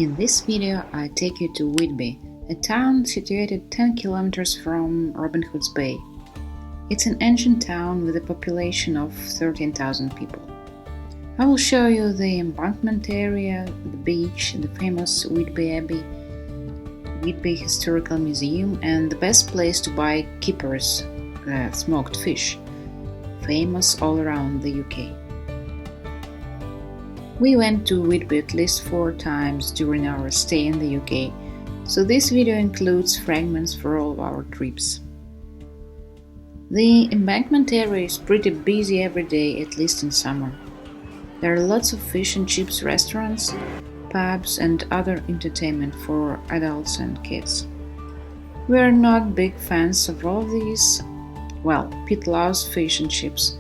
In this video, I take you to Whitby, a town situated 10 kilometers from Robin Hood's Bay. It's an ancient town with a population of 13,000 people. I will show you the embankment area, the beach, the famous Whitby Abbey, Whitby Historical Museum, and the best place to buy kippers, smoked fish, famous all around the UK. We went to Whitby at least 4 times during our stay in the UK, so this video includes fragments for all of our trips. The embankment area is pretty busy every day, at least in summer. There are lots of fish and chips restaurants, pubs and other entertainment for adults and kids. We are not big fans of all of these. Well, Pete loves fish and chips,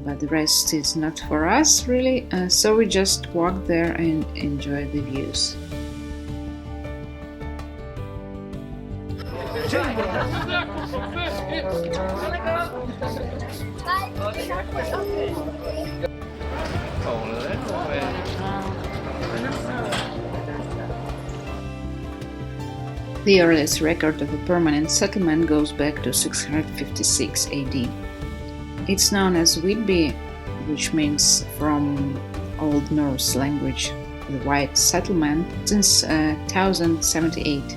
but the rest is not for us really, so we just walk there and enjoy the views. The earliest record of a permanent settlement goes back to 656 AD. It's known as Whitby, which means from Old Norse language, the white settlement, since 1078.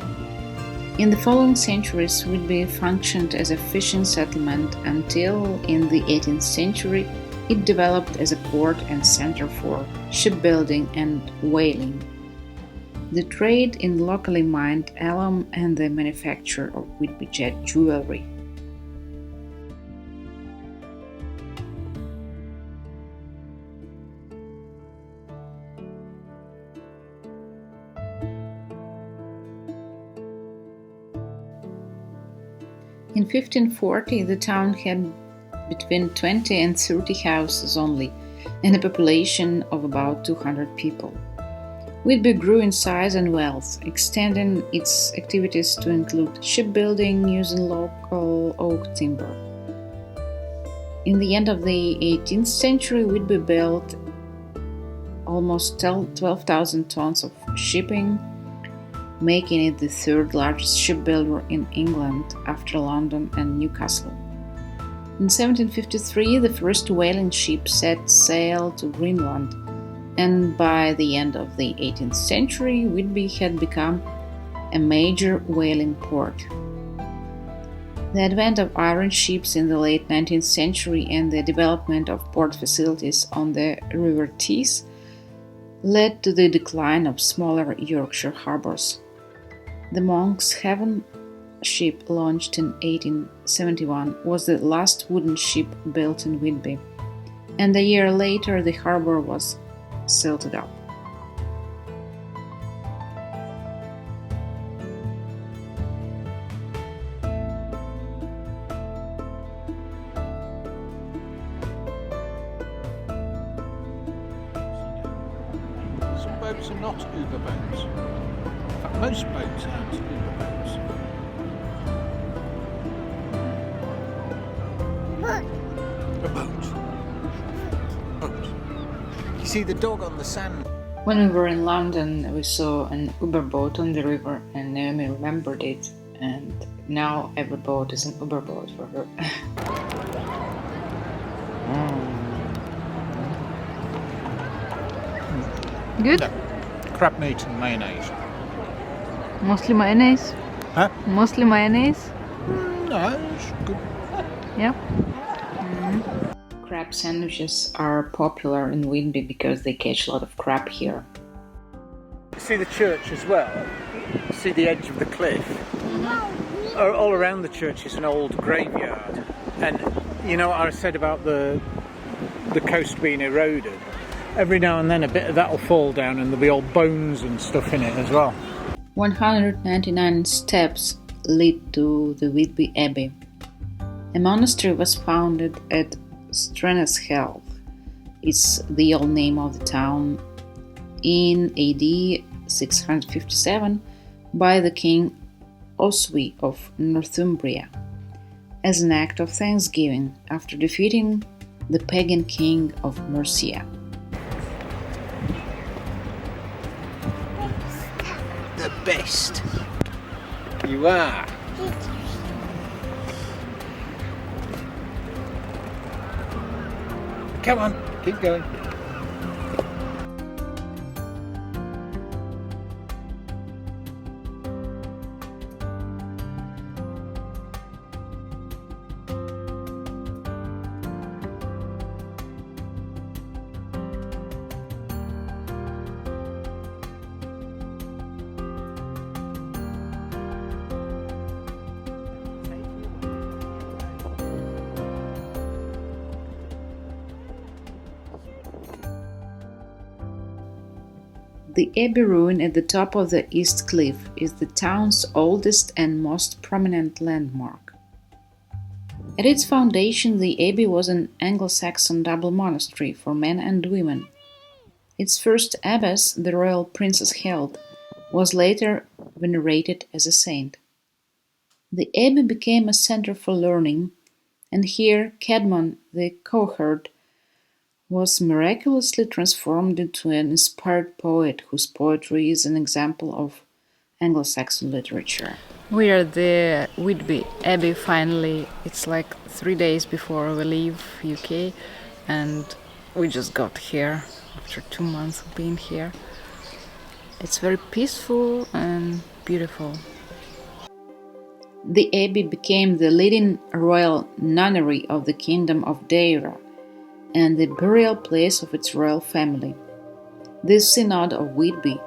In the following centuries, Whitby functioned as a fishing settlement until in the 18th century it developed as a port and center for shipbuilding and whaling. The trade in locally mined alum and the manufacture of Whitby jet jewelry. In 1540, the town had between 20 and 30 houses only, and a population of about 200 people. Whitby grew in size and wealth, extending its activities to include shipbuilding using local oak timber. In the end of the 18th century, Whitby built almost 12,000 tons of shipping, making it the third largest shipbuilder in England after London and Newcastle. In 1753, the first whaling ship set sail to Greenland, and by the end of the 18th century, Whitby had become a major whaling port. The advent of iron ships in the late 19th century and the development of port facilities on the River Tees led to the decline of smaller Yorkshire harbours. The Monk's Haven ship, launched in 1871, was the last wooden ship built in Whitby, and a year later the harbour was silted up. Some boats are not Uber boats. In fact, most boats aren't Uber boats. A boat. You see the dog on the sand? When we were in London, we saw an Uber boat on the river, and Naomi remembered it, and now every boat is an Uber boat for her. Good? No. Crab meat and mayonnaise. Mostly mayonnaise? Huh? Mostly mayonnaise? No, it's good. Yeah. Crab sandwiches are popular in Whitby because they catch a lot of crab here. See the church as well, see the edge of the cliff. All around the church is an old graveyard, and you know what I said about the coast being eroded? Every now and then a bit of that will fall down and there'll be old bones and stuff in it as well. 199 steps lead to the Whitby Abbey. A monastery was founded at Straneshell, it's the old name of the town, in AD 657 by the king Oswy of Northumbria, as an act of thanksgiving after defeating the pagan king of Mercia. best. You are. Come on, keep going. The abbey ruin at the top of the east cliff is the town's oldest and most prominent landmark. At its foundation, the abbey was an Anglo-Saxon double monastery for men and women. Its first abbess, the royal Princess Held, was later venerated as a saint. The abbey became a center for learning, and here Caedmon, the cowherd, was miraculously transformed into an inspired poet whose poetry is an example of Anglo-Saxon literature. We are at the Whitby Abbey finally. It's like 3 days before we leave UK, and we just got here after 2 months of being here. It's very peaceful and beautiful. The abbey became the leading royal nunnery of the Kingdom of Deira and the burial place of its royal family. The Synod of Whitby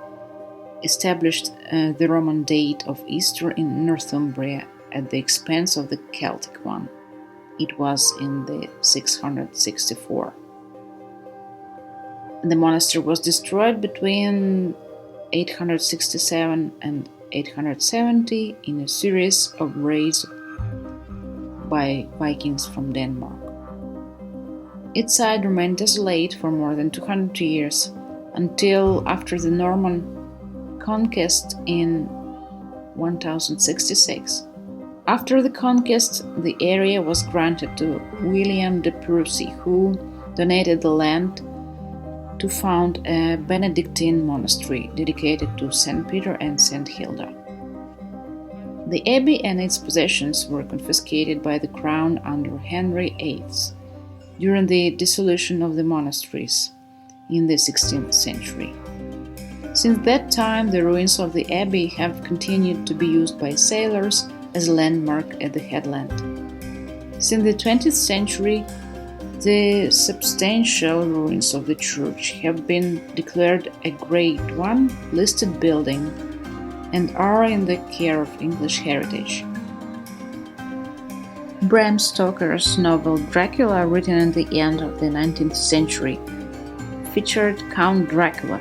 established the Roman date of Easter in Northumbria at the expense of the Celtic one. It was in the 664. The monastery was destroyed between 867 and 870 in a series of raids by Vikings from Denmark. Its site remained desolate for more than 200 years, until after the Norman conquest in 1066. After the conquest, the area was granted to William de Prussy, who donated the land to found a Benedictine monastery dedicated to St. Peter and St. Hilda. The abbey and its possessions were confiscated by the crown under Henry VIII during the dissolution of the monasteries in the 16th century. Since that time, the ruins of the abbey have continued to be used by sailors as a landmark at the headland. Since the 20th century, the substantial ruins of the church have been declared a Grade 1 listed building and are in the care of English Heritage. Bram Stoker's novel Dracula, written at the end of the 19th century, featured Count Dracula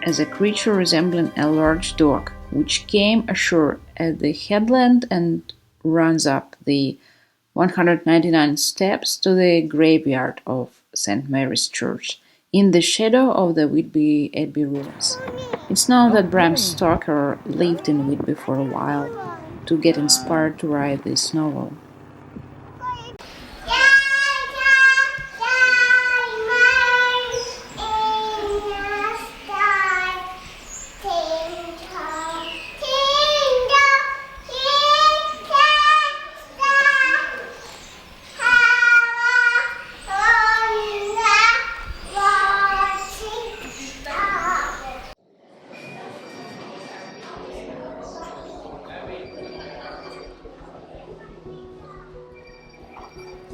as a creature resembling a large dog, which came ashore at the headland and runs up the 199 steps to the graveyard of St. Mary's Church, in the shadow of the Whitby Abbey ruins. It's known that Bram Stoker lived in Whitby for a while to get inspired to write this novel.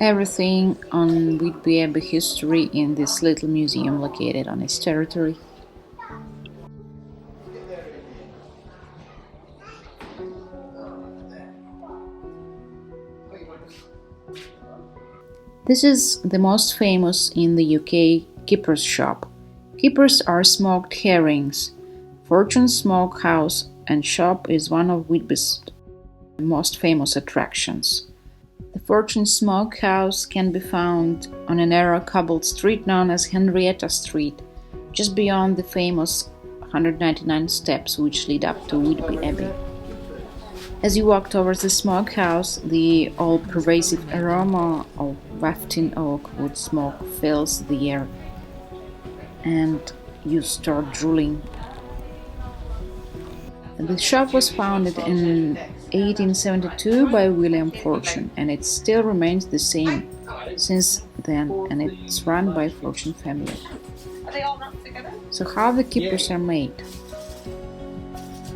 Everything on Whitby Abbey history in this little museum located on its territory. This is the most famous in the UK kippers shop. Kippers are smoked herrings. Fortune's Smokehouse and shop is one of Whitby's most famous attractions. The Fortune Smokehouse can be found on a narrow cobbled street known as Henrietta Street, just beyond the famous 199 steps which lead up to Whitby Abbey. As you walk towards the smokehouse, the all-pervasive aroma of wafting oak wood smoke fills the air, and you start drooling. The shop was founded in 1872 by William Fortune, and it still remains the same since then, and it's run by Fortune family. So how the kippers are made?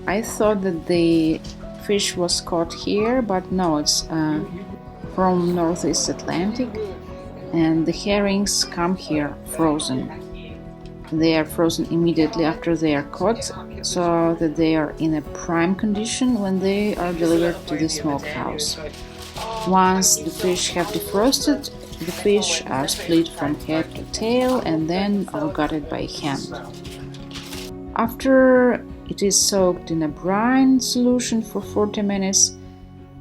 I thought that the fish was caught here, but no, it's from Northeast Atlantic, and the herrings come here frozen. They are frozen immediately after they are caught, so that they are in a prime condition when they are delivered to the smokehouse. Once the fish have defrosted, the fish are split from head to tail and then are gutted by hand. After it is soaked in a brine solution for 40 minutes,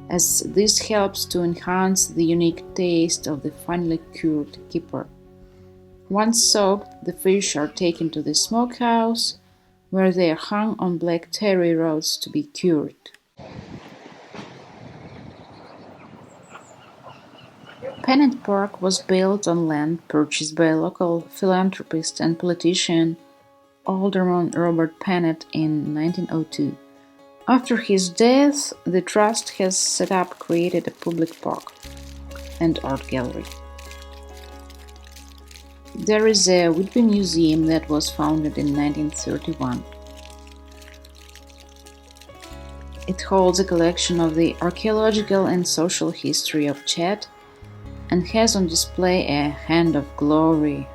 as this helps to enhance the unique taste of the finely cured kipper. Once soaked, the fish are taken to the smokehouse, where they are hung on black terry rods to be cured. Pannett Park was built on land purchased by a local philanthropist and politician, Alderman Robert Pannett, in 1902. After his death, the trust has set up created a public park and art gallery. There is a Whitby museum that was founded in 1931. It holds a collection of the archaeological and social history of Chet and has on display a hand of glory.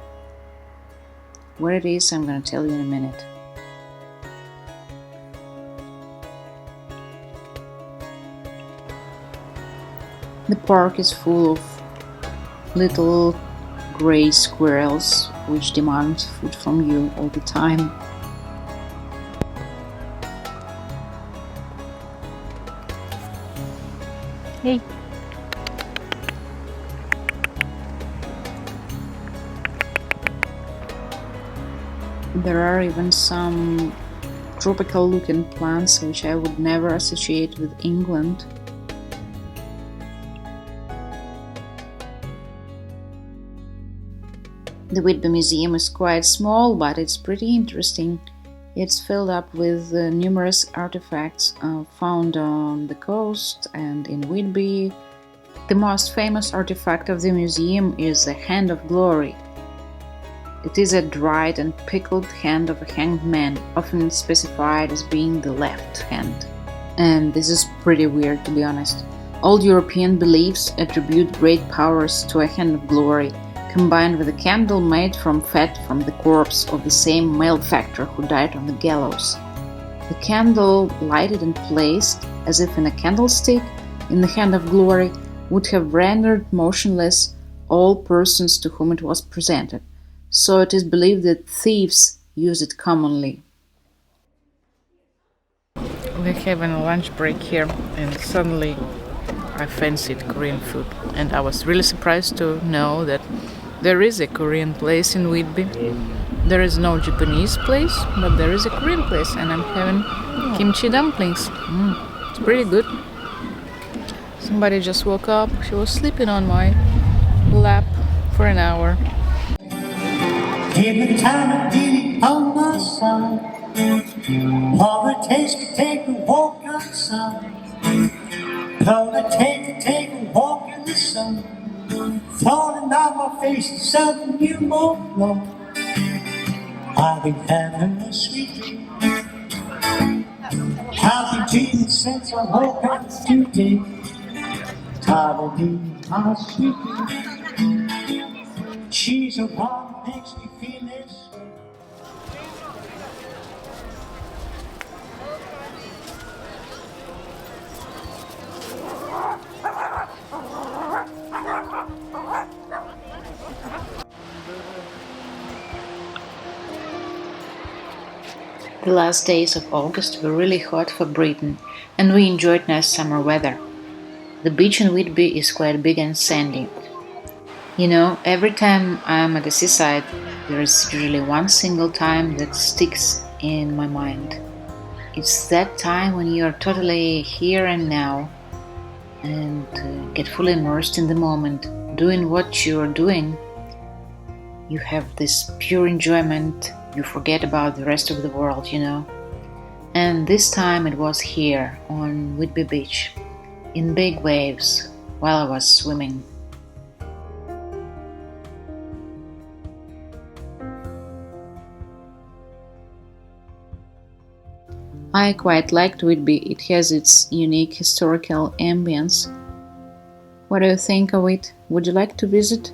Where it is, I'm going to tell you in a minute. The park is full of little gray squirrels which demand food from you all the time. Hey. There are even some tropical looking plants which I would never associate with England. The Whitby Museum is quite small, but it's pretty interesting. It's filled up with numerous artifacts found on the coast and in Whitby. The most famous artifact of the museum is the Hand of Glory. It is a dried and pickled hand of a hanged man, often specified as being the left hand. And this is pretty weird, to be honest. Old European beliefs attribute great powers to a hand of glory, combined with a candle made from fat from the corpse of the same malefactor who died on the gallows. The candle, lighted and placed, as if in a candlestick, in the hand of glory, would have rendered motionless all persons to whom it was presented, so it is believed that thieves use it commonly. We're having a lunch break here, and suddenly I fancied Korean food, and I was really surprised to know that there is a Korean place in Whitby. There is no Japanese place, but there is a Korean place, and I'm having kimchi dumplings. It's pretty good. Somebody just woke up. She was sleeping on my lap for an hour. Every time I feel it on my side, all it takes to take a walk outside. All it takes to take a walk in the sun. Falling on my face is something you won't know. I've been having a sweet dream. I've been dreaming since I woke up today. Tired of being my sweet dream. She's the one that makes me feel this way. The last days of August were really hot for Britain, and we enjoyed nice summer weather. The beach in Whitby is quite big and sandy. You know, every time I'm at the seaside, there is usually one single time that sticks in my mind. It's that time when you're totally here and now and get fully immersed in the moment, doing what you're doing. You have this pure enjoyment, you forget about the rest of the world, you know. And this time it was here, on Whitby Beach, in big waves, while I was swimming. I quite liked Whitby. It has its unique historical ambience. What do you think of it? Would you like to visit?